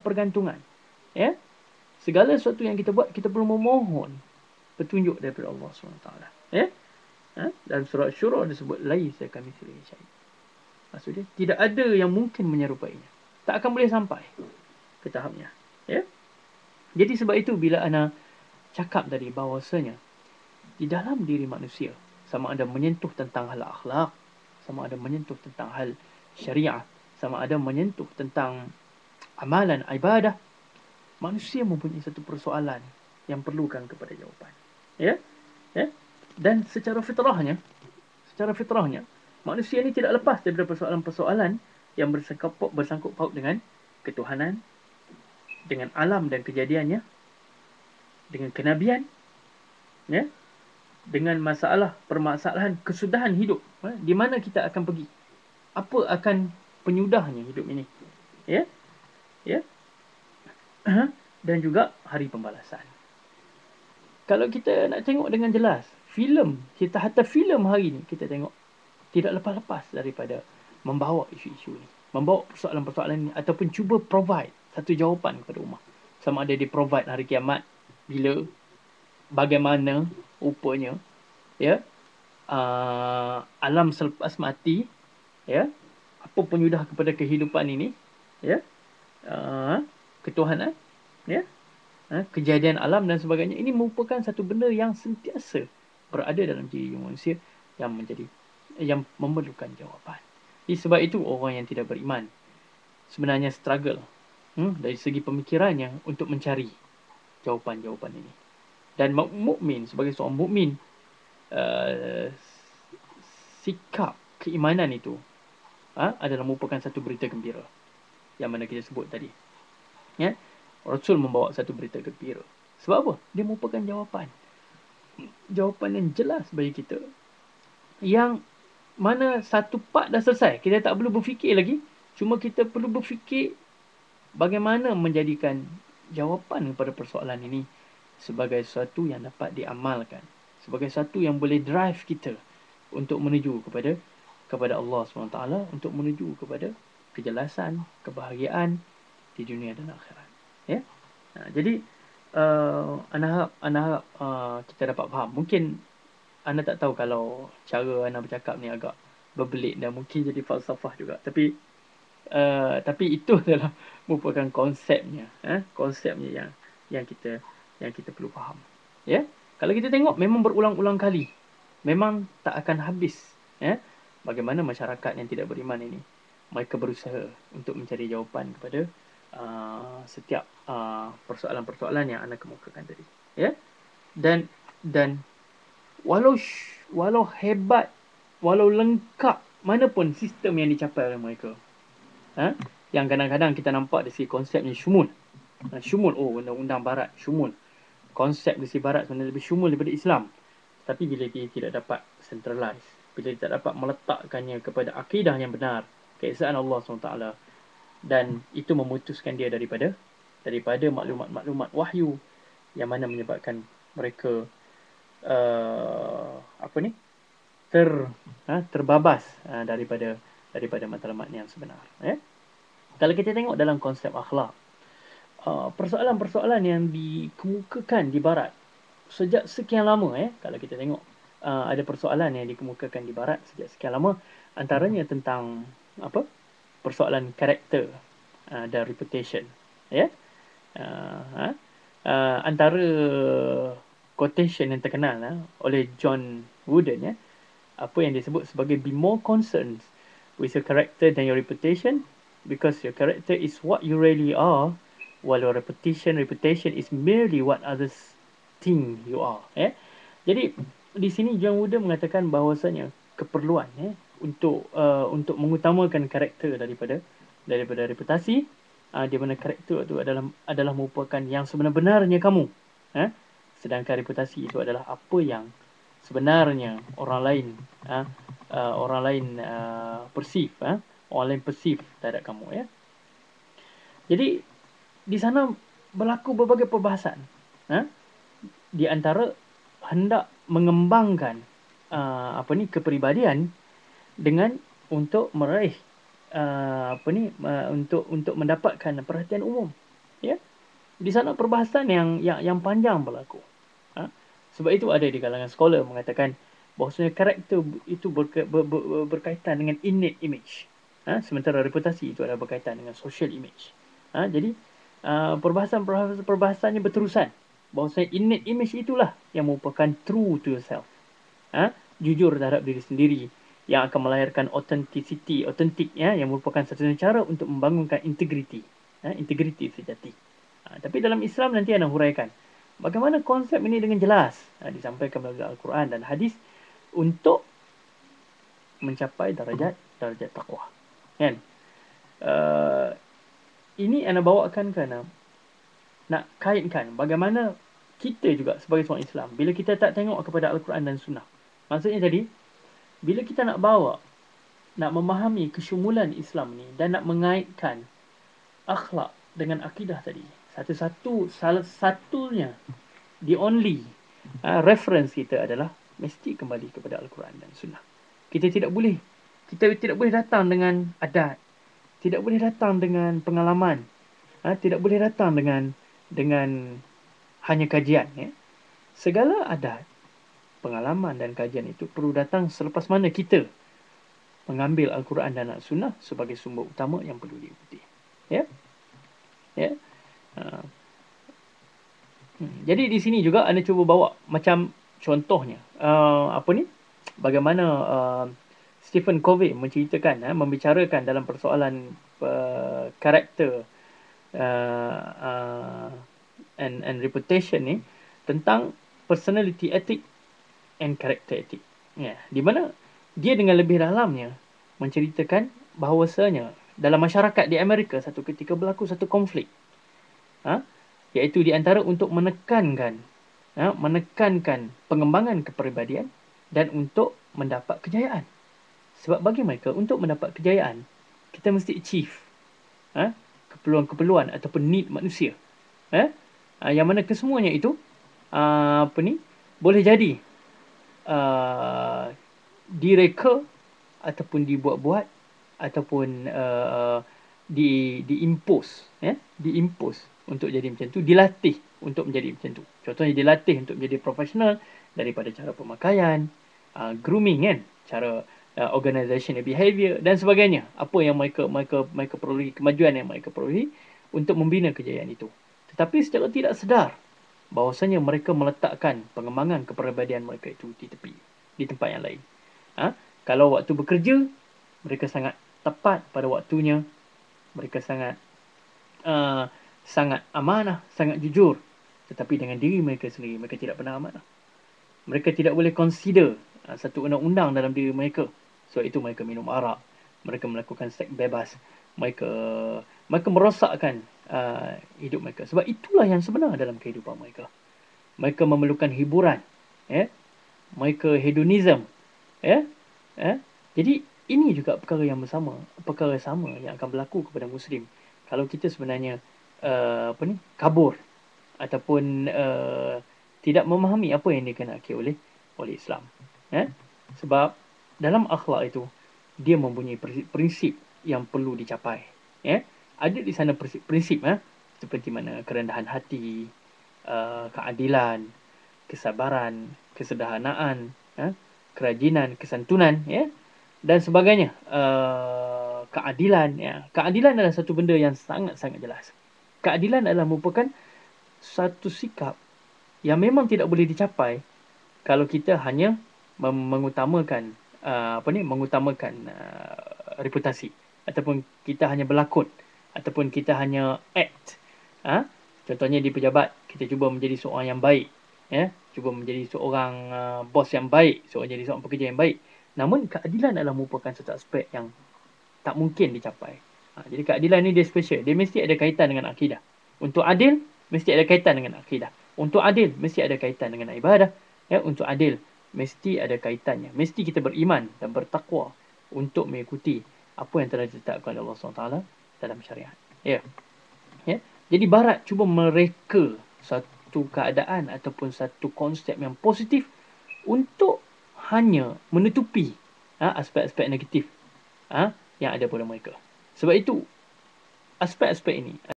pergantungan. Ya. Segala sesuatu yang kita buat, kita perlu memohon petunjuk daripada Allah SWT. Ya. Dalam surah Syura disebut laisa kamitslihi syai'. Maksudnya tidak ada yang mungkin menyerupainya. Tak akan boleh sampai ke tahapnya. Ya. Jadi sebab itu bila ana cakap tadi bahawasanya di dalam diri manusia, sama ada menyentuh tentang hal akhlak, sama ada menyentuh tentang hal syariah, sama ada menyentuh tentang amalan ibadah, manusia mempunyai satu persoalan yang perlukan kepada jawapan. Ya? Ya? Dan secara fitrahnya, manusia ini tidak lepas daripada persoalan-persoalan yang bersangkut paut dengan ketuhanan, dengan alam dan kejadiannya, dengan kenabian, ya, dengan permasalahan kesudahan hidup, di mana kita akan pergi, apa akan penyudahnya hidup ini, ya, ya, dan juga hari pembalasan. Kalau kita nak tengok dengan jelas, hatta filem hari ni kita tengok tidak lepas-lepas daripada membawa isu-isu ni, membawa persoalan-persoalan ni, ataupun cuba provide satu jawapan kepada umat. Sama ada dia provide hari kiamat bila, bagaimana rupanya, ya, alam selepas mati, ya, apa penyudah kepada kehidupan ini, ya, ketuhanan, ya, kejadian alam dan sebagainya. Ini merupakan satu benda yang sentiasa berada dalam diri manusia yang memerlukan jawapan. Jadi sebab itu orang yang tidak beriman sebenarnya struggle dari segi pemikirannya untuk mencari jawapan-jawapan ini. Dan sebagai seorang mukmin, sikap keimanan itu adalah merupakan satu berita gembira yang mana kita sebut tadi. Ya, Rasul membawa satu berita gembira. Sebab apa? Dia merupakan jawapan yang jelas bagi kita, yang mana satu part dah selesai. Kita tak perlu berfikir lagi. Cuma kita perlu berfikir bagaimana menjadikan jawapan kepada persoalan ini sebagai sesuatu yang dapat diamalkan, sebagai sesuatu yang boleh drive kita untuk menuju kepada Allah SWT, untuk menuju kepada kejelasan, kebahagiaan di dunia dan akhirat. Ya. Jadi ana harap kita dapat faham. Mungkin anda tak tahu kalau cara anda bercakap ni agak berbelit dan mungkin jadi falsafah juga. Tapi itu adalah merupakan konsepnya, konsepnya yang kita perlu faham. Ya, kalau kita tengok memang berulang-ulang kali, memang tak akan habis. Ya, bagaimana masyarakat yang tidak beriman ini, mereka berusaha untuk mencari jawapan kepada setiap persoalan-persoalan yang anda kemukakan tadi. Ya, dan walau hebat, walau lengkap mana pun sistem yang dicapai oleh mereka, yang kadang-kadang kita nampak dari segi konsepnya syumul, undang-undang barat syumul, konsep dari segi barat sebenarnya lebih syumul daripada Islam. Tapi bila dia tidak dapat centralize, bila dia tak dapat meletakkannya kepada akidah yang benar, keesaan Allah SWT, dan itu memutuskan dia daripada maklumat-maklumat wahyu yang mana menyebabkan mereka terbabas daripada matlamat yang sebenar. Kalau kita tengok dalam konsep akhlak, persoalan-persoalan yang dikemukakan di barat sejak sekian lama, kalau kita tengok ada persoalan yang dikemukakan di barat sejak sekian lama, antaranya tentang persoalan karakter dan reputation. Antara quotation yang terkenal oleh John Wooden, apa yang disebut sebagai be more concerned with your character than your reputation, because your character is what you really are, while your reputation is merely what others think you are. Jadi di sini John Wooden mengatakan bahawasanya keperluan untuk mengutamakan karakter daripada reputasi, di mana karakter itu adalah merupakan yang sebenar-benarnya kamu, sedangkan reputasi itu adalah apa yang sebenarnya orang lain perceive, orang lain perceive terhadap kamu. Jadi di sana berlaku berbagai perbahasan, di antara hendak mengembangkan kepribadian dengan untuk meraih untuk mendapatkan perhatian umum. Di sana perbahasan yang panjang berlaku. Ha? Sebab itu ada di kalangan scholar mengatakan bahawasanya karakter itu berkaitan dengan innate image. Ha? Sementara reputasi itu adalah berkaitan dengan social image. Jadi perbahasannya berterusan. Bahawasanya innate image itulah yang merupakan true to yourself. Jujur terhadap diri sendiri yang akan melahirkan authenticity, authentic yang merupakan satu cara untuk membangunkan integriti. Integriti sejati. Tapi dalam Islam nanti anak huraikan bagaimana konsep ini dengan jelas disampaikan melalui Al-Quran dan hadis untuk mencapai darjat taqwa. Kan? Ini anak bawakan kerana nak kaitkan bagaimana kita juga sebagai seorang Islam bila kita tak tengok kepada Al-Quran dan Sunnah. Maksudnya tadi, bila kita nak bawa, nak memahami kesyumulan Islam ni dan nak mengaitkan akhlak dengan akidah tadi, salah satunya, the only reference kita adalah mesti kembali kepada Al-Quran dan Sunnah. Kita tidak boleh datang dengan adat, tidak boleh datang dengan pengalaman, tidak boleh datang dengan hanya kajian. Segala adat, pengalaman dan kajian itu perlu datang selepas mana kita mengambil Al-Quran dan Sunnah sebagai sumber utama yang perlu diikuti. Jadi di sini juga anda cuba bawa macam contohnya bagaimana Stephen Covey menceritakan, membicarakan dalam persoalan karakter and reputation ni tentang personality ethic and character ethic. Di mana dia dengan lebih dalamnya menceritakan bahawasanya dalam masyarakat di Amerika satu ketika berlaku satu konflik. Iaitu di antara untuk menekankan pengembangan kepribadian dan untuk mendapat kejayaan. Sebab bagi mereka untuk mendapat kejayaan kita mesti achieve keperluan-keperluan ataupun need manusia. Yang mana kesemuanya itu boleh jadi direka ataupun dibuat-buat ataupun diimpose untuk jadi macam tu, dilatih untuk menjadi macam tu. Contohnya dilatih untuk menjadi profesional daripada cara pemakaian, grooming kan, cara organizational behavior dan sebagainya. Apa yang mereka perolehi, kemajuan yang mereka perolehi untuk membina kejayaan itu. Tetapi secara tidak sedar bahawasanya mereka meletakkan pengembangan kepribadian mereka itu di tepi, di tempat yang lain. Kalau waktu bekerja, mereka sangat tepat pada waktunya. Mereka sangat amanah, sangat jujur. Tetapi dengan diri mereka sendiri, mereka tidak pernah amanah. Mereka tidak boleh consider satu undang-undang dalam diri mereka. So itu mereka minum arak, mereka melakukan seks bebas, mereka merosakkan hidup mereka. Sebab itulah yang sebenar dalam kehidupan mereka. Mereka memerlukan hiburan, mereka hedonism, jadi ini juga perkara sama yang akan berlaku kepada Muslim. Kalau kita sebenarnya kabur ataupun tidak memahami apa yang dikehendaki oleh Islam. Sebab dalam akhlak itu dia mempunyai prinsip yang perlu dicapai. Ada di sana prinsip seperti mana kerendahan hati, keadilan, kesabaran, kesederhanaan, kerajinan, kesantunan, dan sebagainya. Keadilan, keadilan adalah satu benda yang sangat-sangat jelas. Keadilan adalah merupakan satu sikap yang memang tidak boleh dicapai kalau kita hanya mengutamakan reputasi, ataupun kita hanya berlakon, ataupun kita hanya act. Contohnya di pejabat, kita cuba menjadi seorang yang baik, cuba menjadi seorang bos yang baik, jadi seorang pekerja yang baik. Namun keadilan adalah merupakan satu aspek yang tak mungkin dicapai. Jadi keadilan ni dia special. Dia mesti ada kaitan dengan akidah. Untuk adil, mesti ada kaitan dengan akidah. Untuk adil, mesti ada kaitan dengan ibadah. Untuk adil, mesti ada kaitannya. Mesti kita beriman dan bertakwa untuk mengikuti apa yang telah ditetapkan oleh Allah SWT dalam syariat. Jadi Barat cuba mereka satu keadaan ataupun satu konsep yang positif untuk hanya menutupi aspek-aspek negatif yang ada pada mereka. Sebab itu aspek-aspek ini